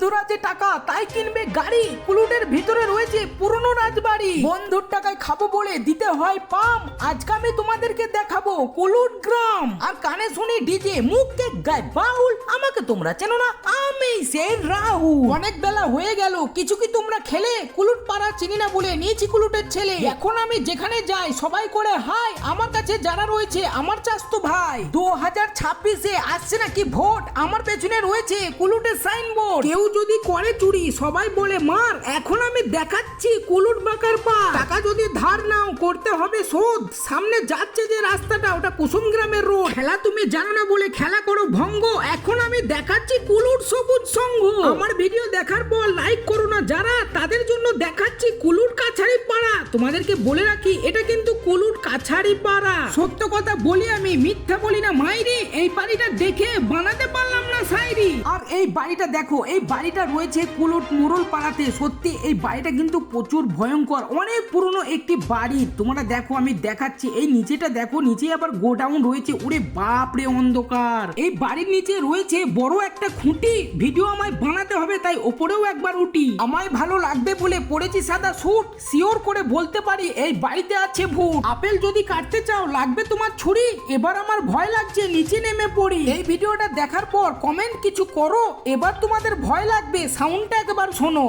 বন্ধুর আছে টাকা তাই কিনবে গাড়ি, কুলুটের ভিতরে রয়েছে পুরনো রাজবাড়ি। বন্ধুর টাকায় খাবো বলে দিতে হয় পাম। আজকে আমি তোমাদেরকে দেখাবো কুলুট গ্রাম। আর কানে শুনি ডিজে, মুখে গায় বাউল। আমাকে তোমরা চেনো না, আমি সেই রাহুল। অনেক বেলা হয়ে গেল, কিছু কি তোমরা খেলে? কুলুট পাড়া চিনি না বলে নিয়েছি কুলুটের ছেলে। এখন আমি যেখানে যাই সবাই করে হাই। আমার কাছে যারা রয়েছে আমার চাস্তো ভাই। 2026-এ আসছে নাকি ভোট, আমার পেছনে রয়েছে কুলুটের সাইনবোর্ড। কেউ যদি করে চুরি সবাই বলে মার। এখন আমি দেখাচ্ছি কুলুট বাঁকার পা। টাকা যদি ধার নাও করতে হবে শোধ। সামনে যাচ্ছে যে রাস্তাটা ওটা কুসুম গ্রামের রোড। খেলা তুমি জানো না বলে খেলা করো ভঙ্গ। এখন আমি দেখাচ্ছি কুলুট সবুজ সংঘ। আমার ভিডিও দেখার পর লাইক করো না যারা, তাদের জন্য দেখাচ্ছি কুলুট কাছারি পাড়া। তোমাদেরকে বলে রাখি এটা কিন্তু কুলুট কাছারি পাড়া। সত্য কথা বলি আমি, মিথ্যা বলি না মাইরি। এই বাড়িটা দেখে বানাতে পারলাম না শায়রি। আর এই বাড়িটা দেখো, এই বাড়িটা রয়েছে কুলুট মোড়ল পাড়াতে। সত্যি এই বাড়িটা কিন্তু প্রচুর ভয়ঙ্কর, অনেক পুরনো একটি বাড়ি। তোমরা দেখো আমি দেখাচ্ছি, এই নিচেটা দেখো, নিচে আবার গোডাউন রয়েছে। ওরে বাপরে অন্ধকার। এই বাড়ির নিচে রয়েছে বড় একটা খুঁটি। ভিডিও আমায় বানাতে হবে তাই ওপরেও একবার উঠি। আমায় ভালো লাগবে বলে পড়েছি সাদা স্যুট। শিওর করে বলতে পারি এই বাড়িতে আছে ভূত। আপেল যদি কাটতে চাও লাগবে তোমার ছুরি। এবার আমার ভয় লাগছে, নিচে নেমে পড়ি। এই ভিডিওটা দেখার পর কমেন্ট কিছু করো। এবার তোমাদের ভয় লাগবে, সাউন্ডটা একবার শোনো।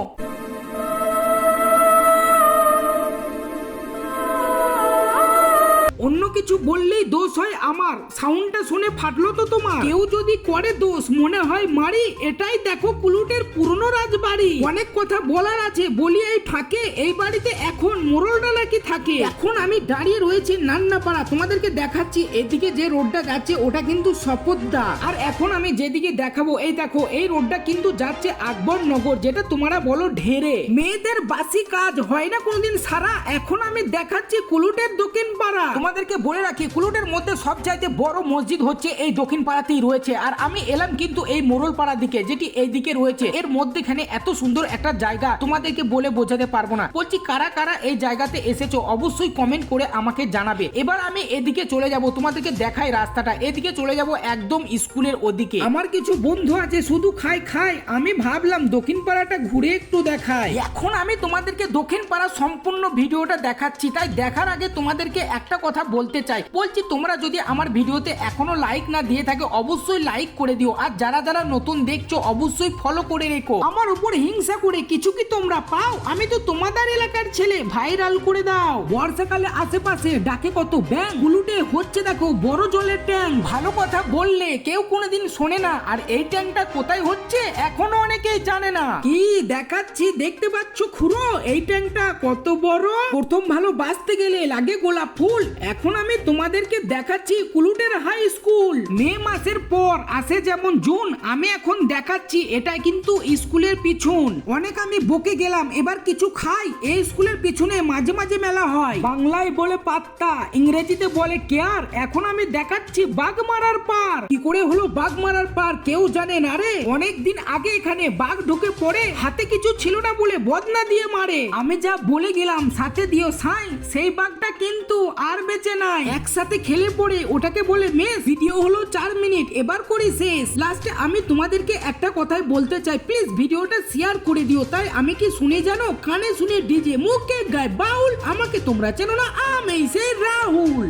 অন্য কিছু বললেই দোষ হয় আমার। সাউন্ডটা শুনে ফাটলো তো তোমার? কেউ যদি করে দোষ মনে হয় মারি। এটাই দেখো কুলুটের পুরনো রাজবাড়ি। অনেক কথা বলার আছে, বলি এই ফাঁকে। এই বাড়িতে এখন মোড়লটা নাকি থাকে। এখন আমি দাঁড়িয়ে রয়েছি নান্নাপাড়া। তোমাদেরকে দেখাচ্ছি এদিকে যে রোডটা যাচ্ছে ওটা কিন্তু শপথদা। আর এখন আমি যেদিকে দেখাবো এই দেখো, এই রোডটা কিন্তু যাচ্ছে আকবর নগর, যেটা তোমরা বলো ঢেরে। মেয়েদের বাসি কাজ হয় না কোনোদিন সারা। এখন আমি দেখাচ্ছি কুলুটের দক্ষিণ পাড়া। তোমাদেরকে বলে রাখি কুলুটের মধ্যে সবচাইতে বড় মসজিদ হচ্ছে এই দক্ষিণ পাড়াতেই রয়েছে। আর আমি এলাম কিন্তু এই মোড়ল পাড়ার দিকে, যেটি এই দিকে রয়েছে। এর মধ্যেখানে এত সুন্দর একটা জায়গা তোমাদেরকে বলে বোঝাতে পারবো না। বলছি কারা কারা এই জায়গাতে এসেছো অবশ্যই কমেন্ট করে আমাকে জানাবে। এবার আমি এদিকে চলে যাব, তোমাদেরকে দেখাই রাস্তাটা। এদিকে চলে যাব একদম স্কুলের ওদিকে। আমার কিছু বন্ধু আছে শুধু খাই খাই। আমি ভাবলাম দক্ষিণ পাড়াটা ঘুরে একটু দেখাই। এখন আমি তোমাদেরকে দক্ষিণ পাড়ার সম্পূর্ণ ভিডিওটা দেখাচ্ছি। তাই দেখার আগে তোমাদেরকে একটা কথা বলতে চাই। বলছি তোমরা যদি আমার ভিডিওতে এখনো লাইক না দিয়ে থাকে অবশ্যই লাইক করে দিও। আর যারা যারা নতুন দেখছো অবশ্যই ফলো করে রেখো। আমার উপর হিংসা করে কিছু কি তোমরা পাও? আমি তো তোমাদের এলাকার ছেলে, ভাইরাল করে দাও। বর্ষাকালে আশেপাশে ডাকে কত ব্যাঙ। গুলুটে হচ্ছে দেখো বড় জলের ট্যাঙ্ক। ভালো কথা বললে কেউ কোনোদিন শোনে না। আর এই ট্যাঙ্কটা কোথায় হচ্ছে এখনো অনেকেই জানে না। কি দেখাচ্ছি দেখতে পাচ্ছ খুড়ো? এই ট্যাঙ্কটা কত বড়। প্রথম ভালো বাঁচতে গেলে লাগে গোলাপ ফুল। এখন আমি তোমাদেরকে দেখাচ্ছি কুলুটের হাই স্কুল। মে মাসের পর আসে যেমন জুন। আমি এখন দেখাচ্ছি এটা কিন্তু স্কুলের পিছন। অনেক আমি বকে গেলাম, এবার কিছু খাই। এই স্কুলের পিছনে মাঝে মাঝে মেলা হয়। বাংলায় বলে পাত্তা, ইংরেজিতে বলে কেয়ার। এখন আমি দেখাচ্ছি বাগমারার পার। কি করে হলো বাগমারার পার কেউ জানে না রে। অনেক দিন আগে এখানে বাঘ ঢুকে পড়ে, হাতে কিছু ছিল না বলে বদনা দিয়ে মারে। আমি যা বলে গেলাম সাথে দিও সাই। সেই বাঘটা কিন্তু আর বেঁচে নাই। একসাথে খেলে পড়ে ওটাকে বলে মেস। ভিডিও হলো 4 মিনিট, এবার করি শেষ। লাস্টে আমি তোমাদেরকে একটা কথাই বলতে চাই, প্লিজ ভিডিওটা শেয়ার করে দিও। তাই আমি কি শুনে জানো, কানে শুনে ডিজে, মুখে গায় বাউল। আমাকে তোমরা চেনো না, আমি সেই রাহুল।